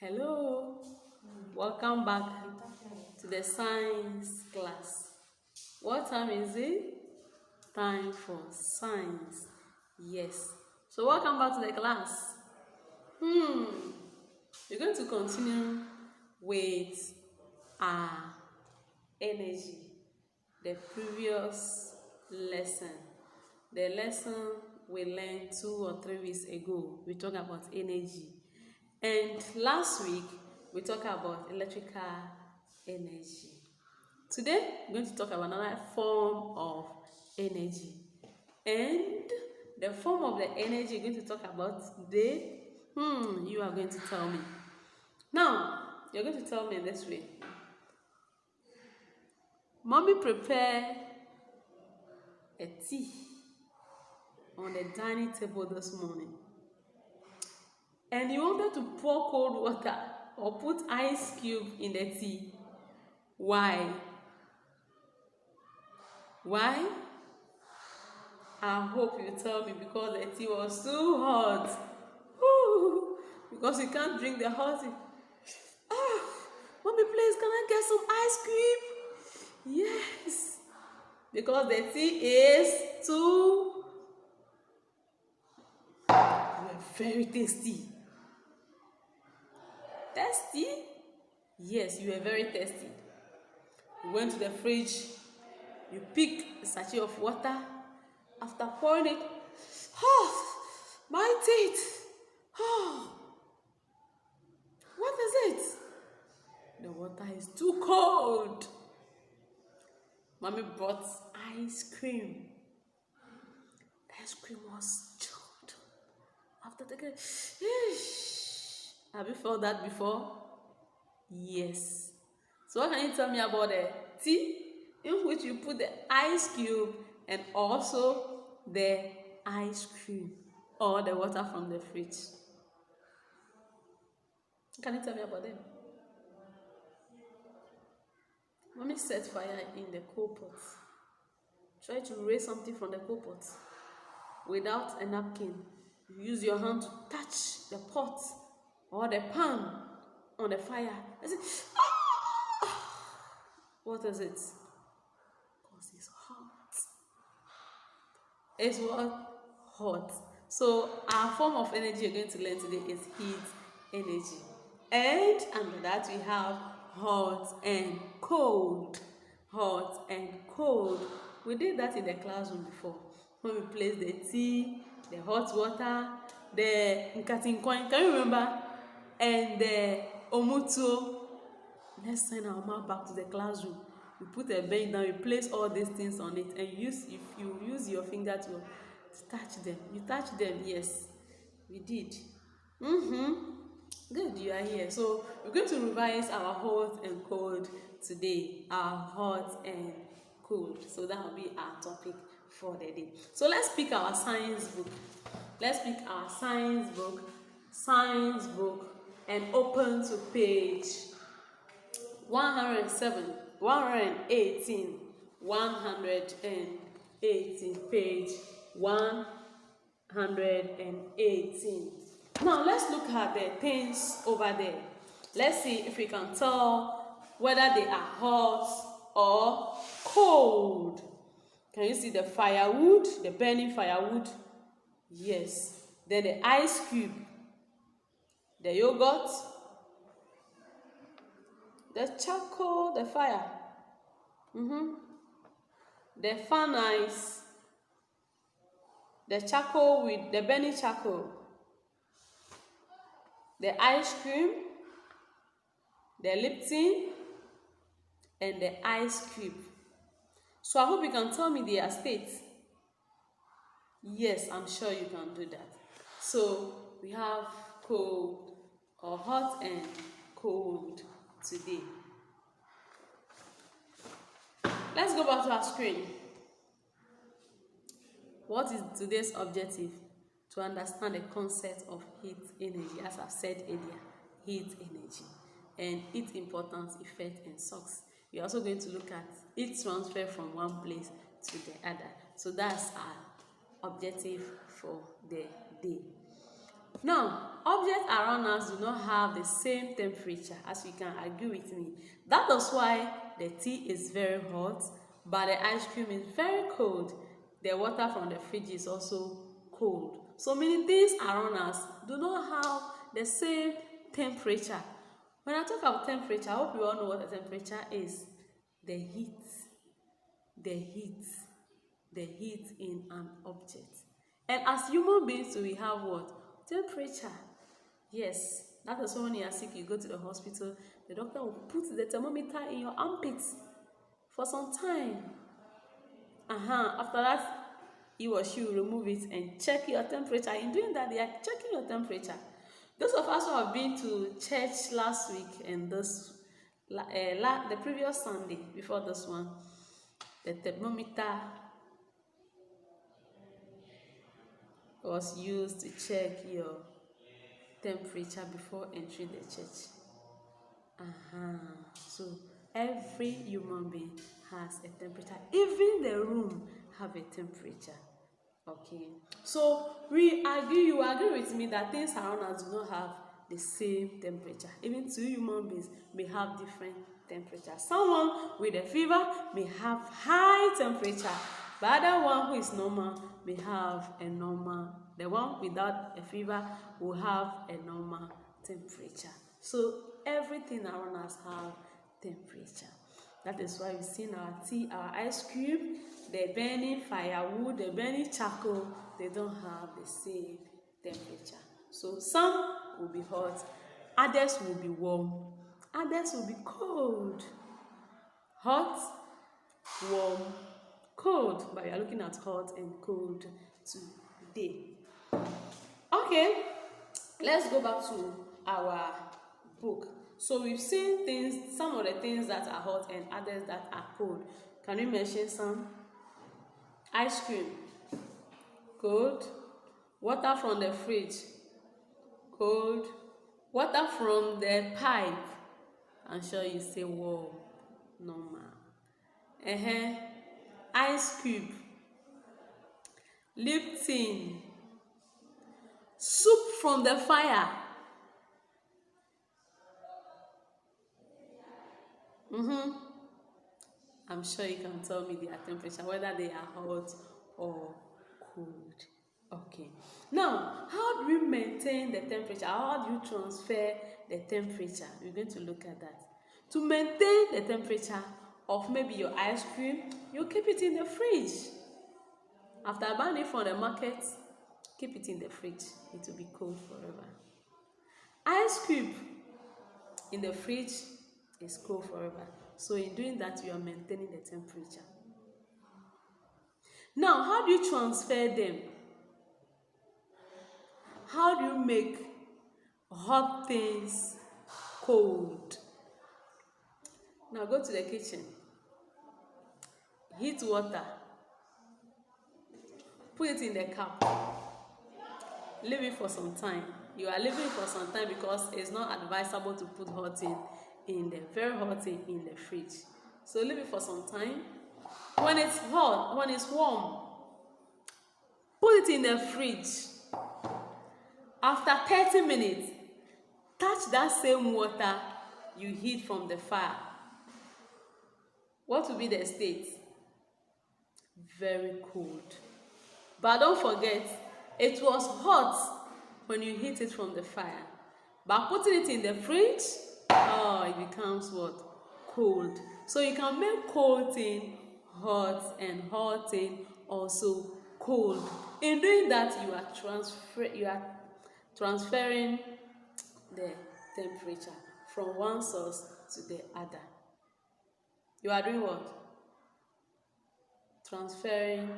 Hello, welcome back to the science class. What time is it? Time for science. Yes. So welcome back to the class. We're going to continue with our energy, the previous lesson. The lesson we learned 2 or 3 weeks ago, we talked about energy. And last week, we talked about electrical energy. Today, we're going to talk about another form of energy. And the form of the energy we're going to talk about today, you are going to tell me. Now, you're going to tell me this way. Mommy prepared a tea on the dining table this morning. And you wanted to pour cold water or put ice cube in the tea. Why? Why? I hope you tell me because the tea was too hot. Woo! Because you can't drink the hot tea. Mommy, please, can I get some ice cream? Yes. Because the tea is too very tasty. Thirsty? Yes, you were very thirsty. You went to the fridge, you picked a sachet of water. After pouring it, my teeth. What is it? The water is too cold. Mommy brought ice cream. The ice cream was chilled. After taking it, have you felt that before? Yes. So what can you tell me about the tea in which you put the ice cube and also the ice cream or the water from the fridge? Can you tell me about them? Mommy set fire in the coal pot. Try to raise something from the coal pot without a napkin. You use your hand to touch the pot or the pan on the fire. I say, what is it? Because it's hot. It's what? Hot. So our form of energy you're going to learn today is heat energy. And under that we have hot and cold. Hot and cold. We did that in the classroom before. When we placed the tea, the hot water, the nkatinkwan, can you remember? And the omuto. Let's send our mouth back to the classroom. We put a bend down, we place all these things on it, and if you use your finger to touch them. You touch them, yes. We did. Good, you are here. So we're going to revise our hot and cold today. Our hot and cold. So that will be our topic for the day. So let's pick our science book. Let's pick our science book, and open to page 107, 118, 118, page 118. Now let's look at the things over there. Let's see if we can tell whether they are hot or cold. Can you see the firewood, the burning firewood? Yes. Then the ice cube, the yogurt, the charcoal, the fire, the fan ice, the charcoal with the burning charcoal, the ice cream, the Lipton, and the ice cube. So I hope you can tell me their state. Yes, I'm sure you can do that. So we have cold or hot and cold today. Let's go back to our screen. What is today's objective? To understand the concept of heat energy, as I've said earlier, heat energy, and its importance, effect, and source. We're also going to look at its transfer from one place to the other. So that's our objective for the day. Now, objects around us do not have the same temperature, as you can agree with me. That is why the tea is very hot, but the ice cream is very cold. The water from the fridge is also cold. So many things around us do not have the same temperature. When I talk about temperature, I hope you all know what the temperature is. The heat. The heat. The heat in an object. And as human beings, we have what? Temperature. Yes, that is when you are sick, you go to the hospital, the doctor will put the thermometer in your armpits for some time. After that, he or she will remove it and check your temperature. In doing that, they are checking your temperature. Those of us who have been to church last week and the previous Sunday before this one, the thermometer was used to check your temperature before entering the church. So every human being has a temperature. Even the room have a temperature. Okay. So you agree with me that things around us do not have the same temperature. Even two human beings may have different temperatures. Someone with a fever may have high temperature. The other one who is normal may have a normal. The one without a fever will have a normal temperature. So everything around us have temperature. That is why we see in our tea, our ice cream, the burning firewood, the burning charcoal, they don't have the same temperature. So some will be hot, others will be warm, others will be cold. Hot, warm, cold. But we are looking at hot and cold today. Okay, let's go back to our book. So we've seen things, some of the things that are hot and others that are cold. Can you mention some? Ice cream, cold. Water from the fridge, cold. Water from the pipe, I'm sure you say warm, normal. Ice cube, Lipton, soup from the fire. I'm sure you can tell me their temperature, whether they are hot or cold. Okay. Now, how do you maintain the temperature? How do you transfer the temperature? We're going to look at that. To maintain the temperature of maybe your ice cream, you keep it in the fridge. After buying it from the market, keep it in the fridge. It will be cold forever. Ice cube in the fridge is cold forever. So in doing that, you are maintaining the temperature. Now, how do you transfer them? How do you make hot things cold? Now go to the kitchen. Heat water. Put it in the cup. Leave it for some time. You are leaving it for some time because it's not advisable to put hot thing in the very hot thing in the fridge. So leave it for some time. When it's hot, when it's warm, put it in the fridge. After 30 minutes, touch that same water you heat from the fire. What will be the state? Very cold. But don't forget, it was hot when you heat it from the fire. But putting it in the fridge, it becomes what? Cold. So you can make cold thing hot and hot thing also cold. In doing that, you are transferring the temperature from one source to the other. You are doing what? Transferring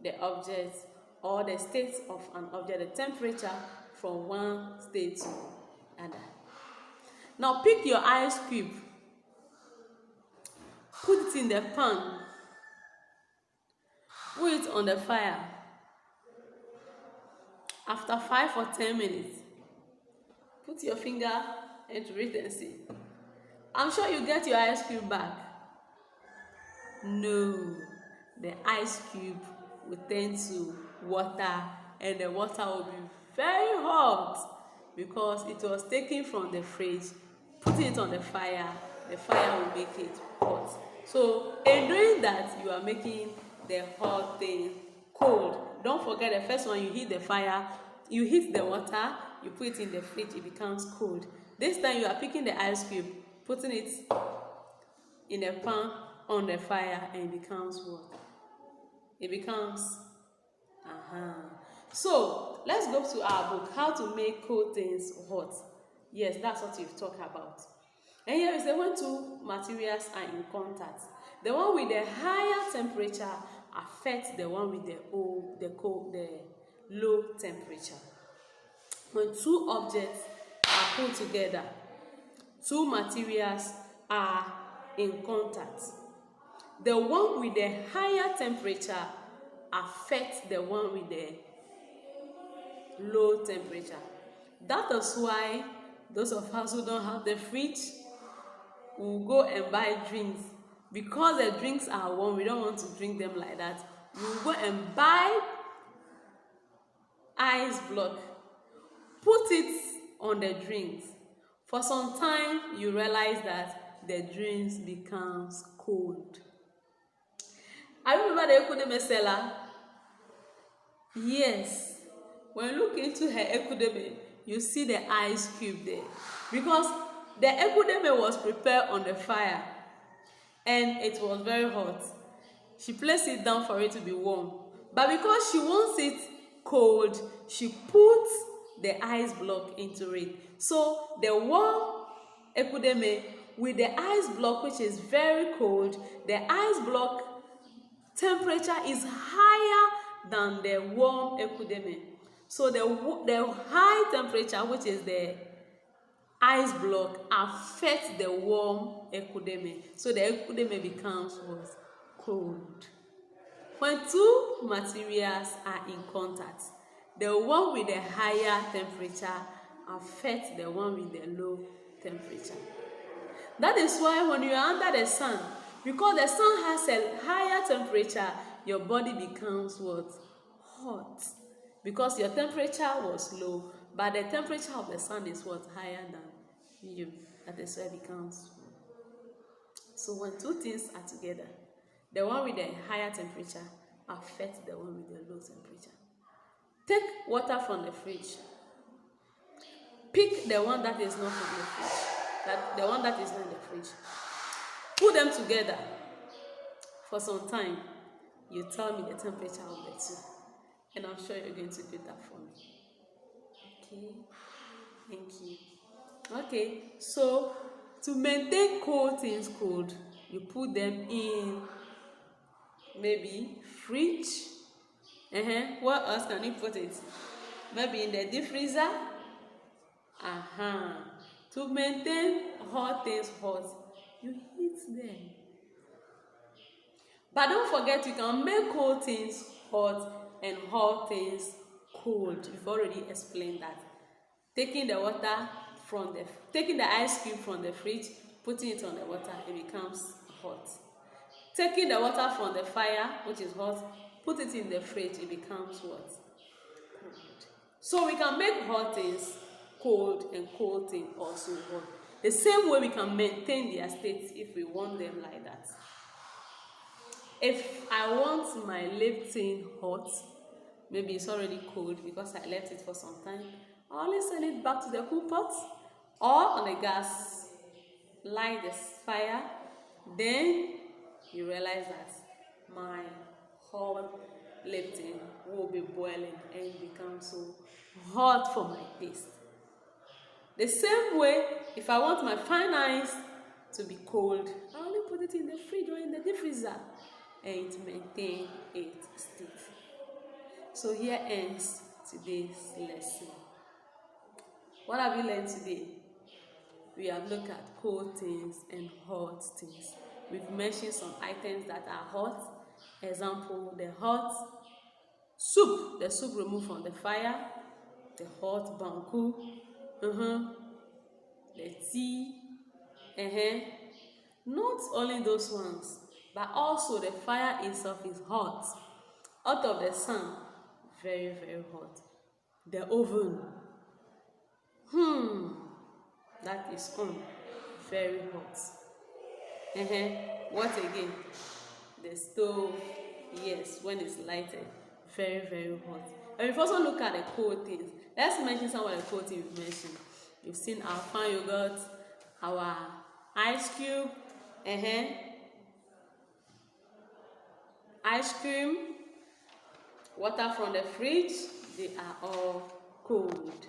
the object or the state of an object, the temperature from one state to another. Now pick your ice cube, put it in the pan, put it on the fire. After 5 or 10 minutes, put your finger into it and see. I'm sure you get your ice cube back. No, the ice cube will turn to water and the water will be very hot because it was taken from the fridge. Putting it on the fire will make it hot. So in doing that, you are making the hot thing cold. Don't forget, the first one, you heat the fire, you heat the water, you put it in the fridge, it becomes cold. This time you are picking the ice cube, putting it in a pan on the fire, and it becomes what? It becomes So let's go to our book, How to Make Cold Things Hot. Yes, that's what we've talked about. And here is the when two materials are in contact. The one with the higher temperature affects the one with the low temperature. When two objects are put together, two materials are in contact. The one with the higher temperature affects the one with the low temperature. That is why those of us who don't have the fridge will go and buy drinks. Because the drinks are warm, we don't want to drink them like that. We will go and buy ice block, put it on the drinks. For some time, you realize that the drinks becomes cold. I remember the Ekudeme seller. Yes, when you look into her Ekudeme, you see the ice cube there. Because the Ekudeme was prepared on the fire and it was very hot. She placed it down for it to be warm. But because she wants it cold, she put the ice block into it. So the warm Ekudeme with the ice block, which is very cold, the ice block temperature is higher than the warm Ekudeme. So the high temperature, which is the ice block, affects the warm Ekudeme. So the Ekudeme becomes what? Cold. When two materials are in contact, the one with the higher temperature affects the one with the low temperature. That is why when you are under the sun, because the sun has a higher temperature, your body becomes what? Hot. Because your temperature was low, but the temperature of the sun is what? Higher than you. That is why it becomes hot. So when two things are together, the one with the higher temperature affects the one with the low temperature. Take water from the fridge. Pick the one that is not from the fridge. The one that is not in the fridge. Put them together for some time. You tell me the temperature of the two. And I'm sure you're going to do that for me. Okay. Thank you. Okay. So, to maintain cold things cold, you put them in maybe fridge. What else can you put it? Maybe in the deep freezer. To maintain hot things hot, you heat them. But don't forget, you can make cold things hot and hot things cold. We've already explained that. Taking the ice cube from the fridge, putting it on the water, it becomes hot. Taking the water from the fire, which is hot, put it in the fridge, it becomes what? Cold. So we can make hot things cold and cold things also hot. The same way we can maintain their state if we want them like that. If I want my Lipton hot, maybe it's already cold because I left it for some time, I always send it back to the cool pot or on the gas. Light the fire, then you realize that my hot Lipton will be boiling and become so hot for my taste. The same way, if I want my fine ice to be cold, I only put it in the fridge or in the deep freezer and it maintains its state. So here ends today's lesson. What have you learned today? We have looked at cold things and hot things. We've mentioned some items that are hot. Example, the hot soup, the soup removed from the fire, the hot banku, the tea, not only those ones, but also the fire itself is hot. Out of the sun, very, very hot. The oven, that is on, very hot. What again? The stove, yes, when it's lighted, very, very hot. And we've also looked at the cold things. Let's mention some of the cold things we've mentioned. You've seen our fan yogurt, our ice cube, ice cream, water from the fridge, they are all cold.